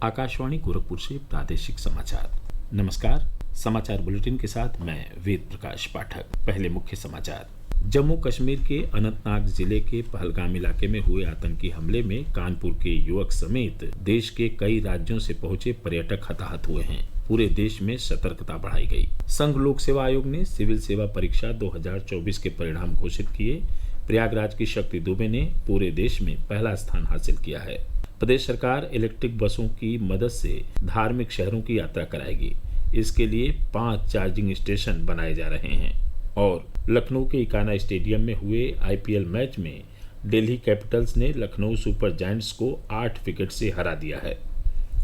आकाशवाणी गोरखपुर से प्रादेशिक समाचार। नमस्कार। समाचार बुलेटिन के साथ मैं वेद प्रकाश पाठक। पहले मुख्य समाचार। जम्मू कश्मीर के अनंतनाग जिले के पहलगाम इलाके में हुए आतंकी हमले में कानपुर के युवक समेत देश के कई राज्यों से पहुंचे पर्यटक हताहत हुए हैं। पूरे देश में सतर्कता बढ़ाई गई। संघ लोक सेवा आयोग ने सिविल सेवा परीक्षा 2024 के परिणाम घोषित किए। प्रयागराज की शक्ति दुबे ने पूरे देश में पहला स्थान हासिल किया है। प्रदेश सरकार इलेक्ट्रिक बसों की मदद से धार्मिक शहरों की यात्रा कराएगी। इसके लिए 5 चार्जिंग स्टेशन बनाए जा रहे हैं। और लखनऊ के इकाना स्टेडियम में हुए आईपीएल मैच में दिल्ली कैपिटल्स ने लखनऊ सुपर जायंट्स को 8 विकेट से हरा दिया है।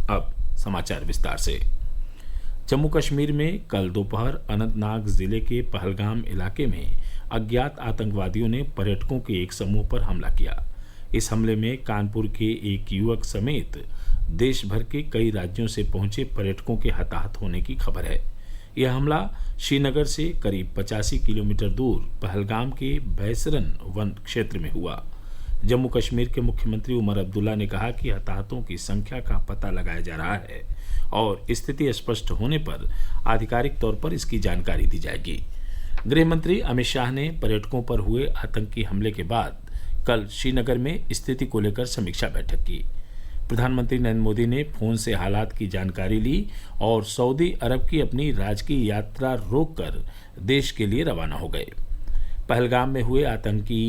अब समाचार विस्तार से। जम्मू कश्मीर में कल दोपहर अनंतनाग जिले के पहलगाम इलाके में अज्ञात आतंकवादियों ने पर्यटकों के एक समूह पर हमला किया। इस हमले में कानपुर के एक युवक समेत देश भर के कई राज्यों से पहुंचे पर्यटकों के हताहत होने की खबर है। यह हमला श्रीनगर से करीब 85 किलोमीटर दूर पहलगाम के बैसरन वन क्षेत्र में हुआ। जम्मू कश्मीर के मुख्यमंत्री उमर अब्दुल्ला ने कहा कि हताहतों की संख्या का पता लगाया जा रहा है और स्थिति स्पष्ट होने पर आधिकारिक तौर पर इसकी जानकारी दी जाएगी। गृह मंत्री अमित शाह ने पर्यटकों पर हुए आतंकी हमले के बाद कल श्रीनगर में स्थिति को लेकर समीक्षा बैठक की। प्रधानमंत्री नरेंद्र मोदी ने फोन से हालात की जानकारी ली और सऊदी अरब की अपनी राजकीय यात्रा रोककर देश के लिए रवाना हो गए। पहलगाम में हुए आतंकी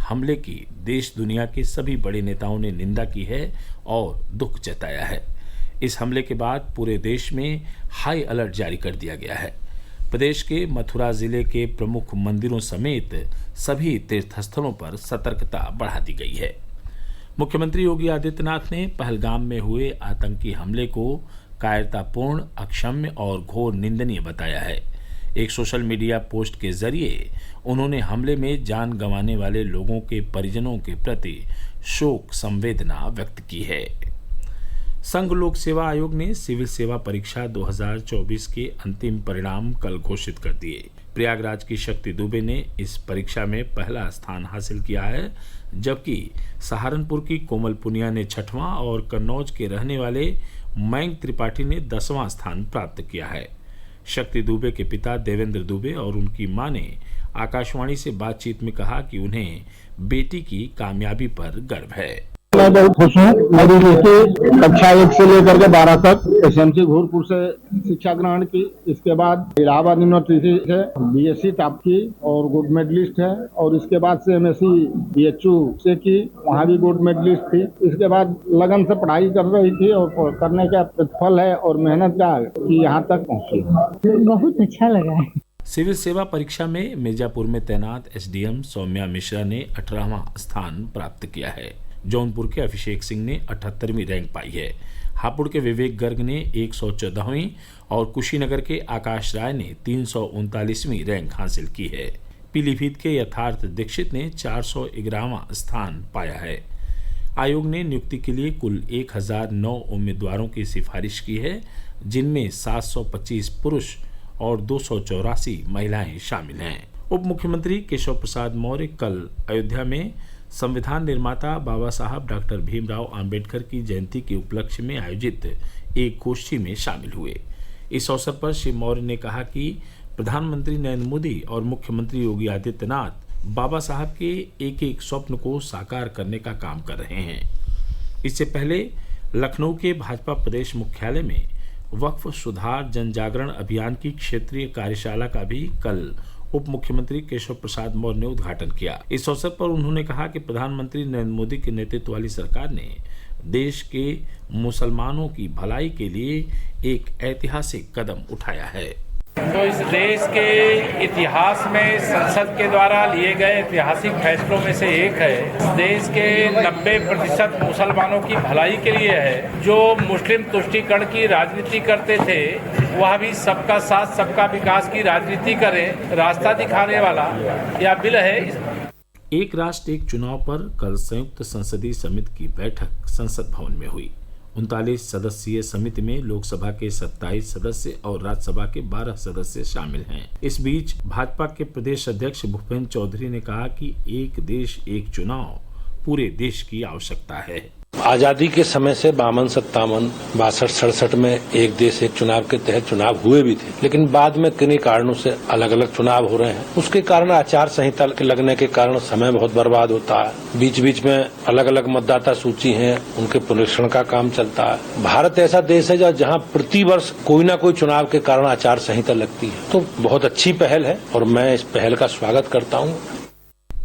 हमले की देश दुनिया के सभी बड़े नेताओं ने निंदा की है और दुख जताया है। इस हमले के बाद पूरे देश में हाई अलर्ट जारी कर दिया गया है। प्रदेश के मथुरा जिले के प्रमुख मंदिरों समेत सभी तीर्थस्थलों पर सतर्कता बढ़ा दी गई है। मुख्यमंत्री योगी आदित्यनाथ ने पहलगाम में हुए आतंकी हमले को कायरतापूर्ण, अक्षम्य और घोर निंदनीय बताया है। एक सोशल मीडिया पोस्ट के जरिए उन्होंने हमले में जान गंवाने वाले लोगों के परिजनों के प्रति शोक संवेदना व्यक्त की है। संघ लोक सेवा आयोग ने सिविल सेवा परीक्षा 2024 के अंतिम परिणाम कल घोषित कर दिए। प्रयागराज की शक्ति दुबे ने इस परीक्षा में पहला स्थान हासिल किया है, जबकि सहारनपुर की कोमल पुनिया ने 6वां और कन्नौज के रहने वाले मयंक त्रिपाठी ने 10वां स्थान प्राप्त किया है। शक्ति दुबे के पिता देवेंद्र दुबे और उनकी मां ने आकाशवाणी से बातचीत में कहा कि उन्हें बेटी की कामयाबी पर गर्व है। मैं बहुत खुश हूँ। मेरी बेटी कक्षा 1 से लेकर के 12 तक एसएमसी घोरपुर से शिक्षा ग्रहण की। इसके बाद इलाहाबाद यूनिवर्सिटी से बीएससी टॉप की और गोल्ड मेडलिस्ट है। और इसके बाद से एमएससी बीएचयू से की, वहाँ भी गोल्ड मेडलिस्ट थी। इसके बाद लगन से पढ़ाई कर रही थी और करने का प्रतिफल है और मेहनत का कि यहाँ तक पहुँची। बहुत अच्छा लगा है। सिविल सेवा परीक्षा में मिर्जापुर में तैनात एसडीएम सौम्या मिश्रा ने 18वां स्थान प्राप्त किया है। जौनपुर के अभिषेक सिंह ने 78वीं रैंक पाई है। हापुड़ के विवेक गर्ग ने 114वीं और कुशीनगर के आकाश राय ने 339वीं रैंक हासिल की है। पीलीभीत के यथार्थ दीक्षित ने 411वां स्थान पाया है। आयोग ने नियुक्ति के लिए कुल 1009 उम्मीदवारों की सिफारिश की है, जिनमें 725 पुरुष और 284 महिलाएं शामिल हैं। उप मुख्यमंत्री केशव प्रसाद मौर्य कल अयोध्या में संविधान निर्माता बाबा साहब डॉक्टर भीमराव अंबेडकर की जयंती के उपलक्ष्य में आयोजित एक गोष्ठी में शामिल हुए। इस अवसर पर श्री मौर्य ने कहा कि प्रधानमंत्री नरेंद्र मोदी और मुख्यमंत्री योगी आदित्यनाथ बाबा साहब के एक एक स्वप्न को साकार करने का काम कर रहे हैं। इससे पहले लखनऊ के भाजपा प्रदेश मुख्यालय में वक्फ सुधार जन जागरण अभियान की क्षेत्रीय कार्यशाला का भी कल उप मुख्यमंत्री केशव प्रसाद मौर्य ने उद्घाटन किया। इस अवसर पर उन्होंने कहा कि प्रधानमंत्री नरेंद्र मोदी के नेतृत्व वाली सरकार ने देश के मुसलमानों की भलाई के लिए एक ऐतिहासिक कदम उठाया है। तो इस देश के इतिहास में संसद के द्वारा लिए गए ऐतिहासिक फैसलों में से एक है। देश के 90% मुसलमानों की भलाई के लिए है। जो मुस्लिम तुष्टीकरण की राजनीति करते थे, वह भी सबका साथ सबका विकास की राजनीति करें, रास्ता दिखाने वाला यह बिल है। एक राष्ट्र एक चुनाव पर कल संयुक्त संसदीय समिति की बैठक संसद भवन में हुई। 39 सदस्यीय समिति में लोकसभा के 27 सदस्य और राज्यसभा के 12 सदस्य शामिल हैं। इस बीच भाजपा के प्रदेश अध्यक्ष भूपेंद्र चौधरी ने कहा कि एक देश एक चुनाव पूरे देश की आवश्यकता है। आजादी के समय से 52, 57, 62, 67 में एक देश एक चुनाव के तहत चुनाव हुए भी थे, लेकिन बाद में किन्हीं कारणों से अलग अलग चुनाव हो रहे हैं। उसके कारण आचार संहिता के लगने के कारण समय बहुत बर्बाद होता है। बीच बीच में अलग अलग मतदाता सूची हैं, उनके पुनरीक्षण का काम चलता है। भारत ऐसा देश है जहाँ प्रति वर्ष कोई न कोई चुनाव के कारण आचार संहिता लगती है, तो बहुत अच्छी पहल है और मैं इस पहल का स्वागत करता हूँ।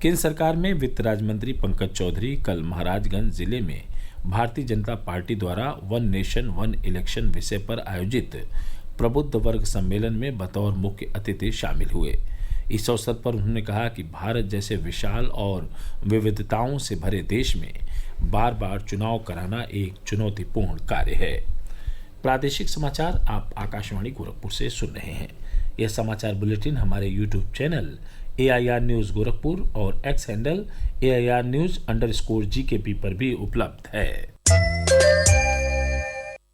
केंद्र सरकार में वित्त राज्य मंत्री पंकज चौधरी कल महाराजगंज जिले में भारतीय जनता पार्टी द्वारा वन नेशन वन इलेक्शन विषय पर आयोजित प्रबुद्ध वर्ग सम्मेलन में बतौर मुख्य अतिथि शामिल हुए। इस अवसर पर उन्होंने कहा कि भारत जैसे विशाल और विविधताओं से भरे देश में बार बार चुनाव कराना एक चुनौतीपूर्ण कार्य है। प्रादेशिक समाचार आप आकाशवाणी गोरखपुर से सुन रहे हैं। यह समाचार बुलेटिन हमारे YouTube channel AIR news Gorakhpur और एक्स हैंडल AIR न्यूज़_GKP पर भी उपलब्ध है।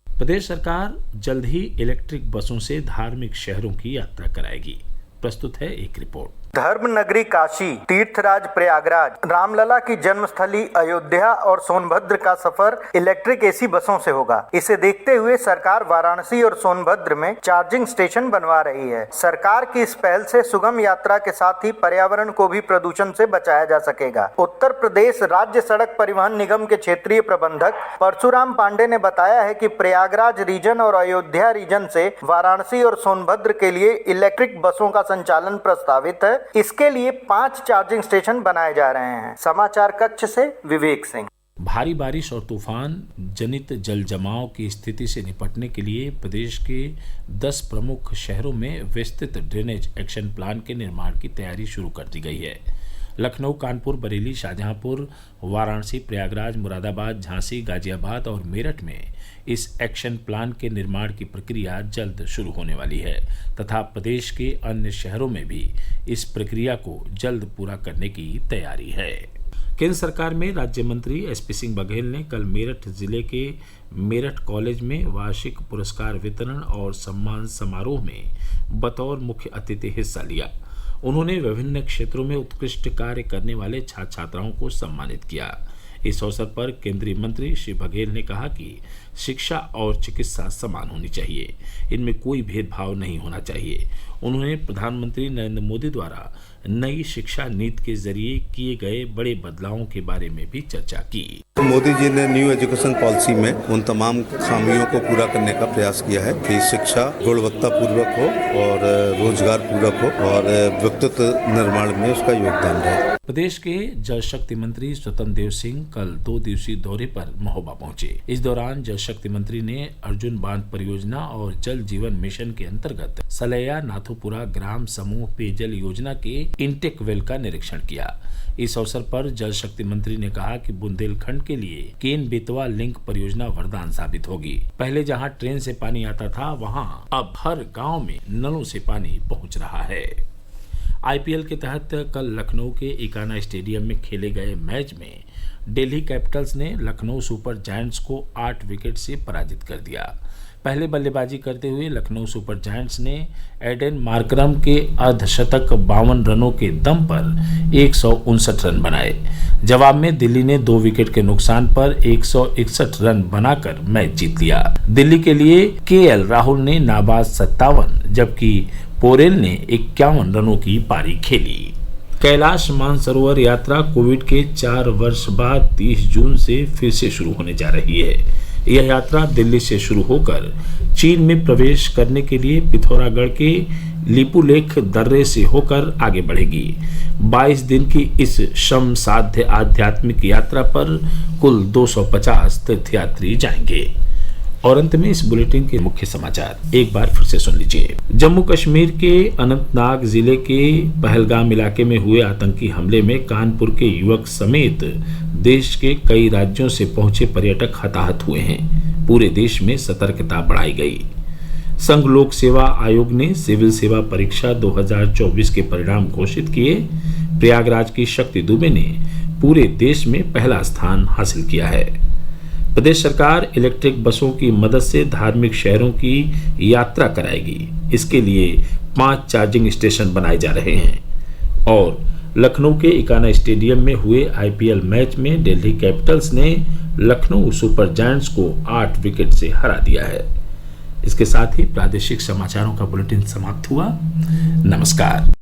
प्रदेश सरकार जल्द ही इलेक्ट्रिक बसों से धार्मिक शहरों की यात्रा कराएगी। प्रस्तुत है एक रिपोर्ट। धर्म नगरी काशी, तीर्थराज प्रयागराज, रामलला की जन्मस्थली अयोध्या और सोनभद्र का सफर इलेक्ट्रिक AC बसों से होगा। इसे देखते हुए सरकार वाराणसी और सोनभद्र में चार्जिंग स्टेशन बनवा रही है। सरकार की इस पहल से सुगम यात्रा के साथ ही पर्यावरण को भी प्रदूषण से बचाया जा सकेगा। उत्तर प्रदेश राज्य सड़क परिवहन निगम के क्षेत्रीय प्रबंधक परशुराम पांडे ने बताया है कि प्रयागराज रीजन और अयोध्या रीजन से वाराणसी और सोनभद्र के लिए इलेक्ट्रिक बसों का संचालन प्रस्तावित है। इसके लिए 5 चार्जिंग स्टेशन बनाए जा रहे हैं। समाचार कक्ष से विवेक सिंह। भारी बारिश और तूफान जनित जल जमाव की स्थिति से निपटने के लिए प्रदेश के 10 प्रमुख शहरों में विस्तृत ड्रेनेज एक्शन प्लान के निर्माण की तैयारी शुरू कर दी गई है। लखनऊ, कानपुर, बरेली, शाहजहांपुर, वाराणसी, प्रयागराज, मुरादाबाद, झांसी, गाजियाबाद और मेरठ में इस एक्शन प्लान के निर्माण की प्रक्रिया जल्द शुरू होने वाली है तथा प्रदेश के अन्य शहरों में भी इस प्रक्रिया को जल्द पूरा करने की तैयारी है। केंद्र सरकार में राज्य मंत्री SP सिंह बघेल ने कल मेरठ जिले के मेरठ कॉलेज में वार्षिक पुरस्कार वितरण और सम्मान समारोह में बतौर मुख्य अतिथि हिस्सा लिया। उन्होंने विभिन्न क्षेत्रों में उत्कृष्ट कार्य करने वाले छात्र छात्राओं को सम्मानित किया। इस अवसर पर केंद्रीय मंत्री श्री बघेल ने कहा कि शिक्षा और चिकित्सा समान होनी चाहिए, इनमें कोई भेदभाव नहीं होना चाहिए। उन्होंने प्रधानमंत्री नरेंद्र मोदी द्वारा नई शिक्षा नीति के जरिए किए गए बड़े बदलावों के बारे में भी चर्चा की। मोदी जी ने न्यू एजुकेशन पॉलिसी में उन तमाम खामियों को पूरा करने का प्रयास किया है कि शिक्षा गुणवत्ता पूर्वक हो और रोजगार पूरक हो और व्यक्तित्व निर्माण में उसका योगदान रहे। प्रदेश के जल शक्ति मंत्री स्वतंत्र देव सिंह कल 2 दिवसीय दौरे पर महोबा पहुंचे। इस दौरान जल शक्ति मंत्री ने अर्जुन बांध परियोजना और जल जीवन मिशन के अंतर्गत सलैया नाथुपुरा ग्राम समूह पेयजल योजना के इंटेक वेल का निरीक्षण किया। इस अवसर पर जल शक्ति मंत्री ने कहा कि बुंदेलखंड के लिए केन बेतवा लिंक परियोजना वरदान साबित होगी। पहले जहां ट्रेन से पानी आता था, वहां अब हर गांव में नलों से पानी पहुंच रहा है। IPL के तहत कल लखनऊ के इकाना स्टेडियम में खेले गए मैच में दिल्ली कैपिटल्स ने लखनऊ सुपर जायंट्स को 8 विकेट से पराजित कर दिया। पहले बल्लेबाजी करते हुए लखनऊ सुपर जायंट्स ने एडन मार्करम के अर्धशतक 52 रनों के दम पर 159 रन बनाए। जवाब में दिल्ली ने 2 विकेट के नुकसान पर 161 रन बनाकर मैच जीत लिया। दिल्ली के लिए KL राहुल ने नाबाद 57 जबकि पोरेल ने 51 रनों की पारी खेली। कैलाश मानसरोवर यात्रा कोविड के 4 वर्ष बाद 30 जून से फिर से शुरू होने जा रही है। यह यात्रा दिल्ली से शुरू होकर चीन में प्रवेश करने के लिए पिथौरागढ़ के लिपुलेख दर्रे से होकर आगे बढ़ेगी। 22 दिन की इस श्रम साध्य आध्यात्मिक यात्रा पर कुल 250 तीर्थयात्री जाएंगे। और अंत में इस बुलेटिन के मुख्य समाचार एक बार फिर से सुन लीजिए। जम्मू कश्मीर के अनंतनाग जिले के पहलगाम इलाके में हुए आतंकी हमले में कानपुर के युवक समेत देश के कई राज्यों से पहुंचे पर्यटक हताहत हुए हैं। पूरे देश में सतर्कता बढ़ाई गई। संघ लोक सेवा आयोग ने सिविल सेवा परीक्षा 2024 के परिणाम घोषित किए। प्रयागराज की शक्ति दुबे ने पूरे देश में पहला स्थान हासिल किया है। प्रदेश सरकार इलेक्ट्रिक बसों की मदद से धार्मिक शहरों की यात्रा कराएगी। इसके लिए 5 चार्जिंग स्टेशन बनाए जा रहे हैं। और लखनऊ के इकाना स्टेडियम में हुए IPL मैच में दिल्ली कैपिटल्स ने लखनऊ सुपर जायंट्स को 8 विकेट से हरा दिया है। इसके साथ ही प्रादेशिक समाचारों का बुलेटिन समाप्त हुआ। नमस्कार।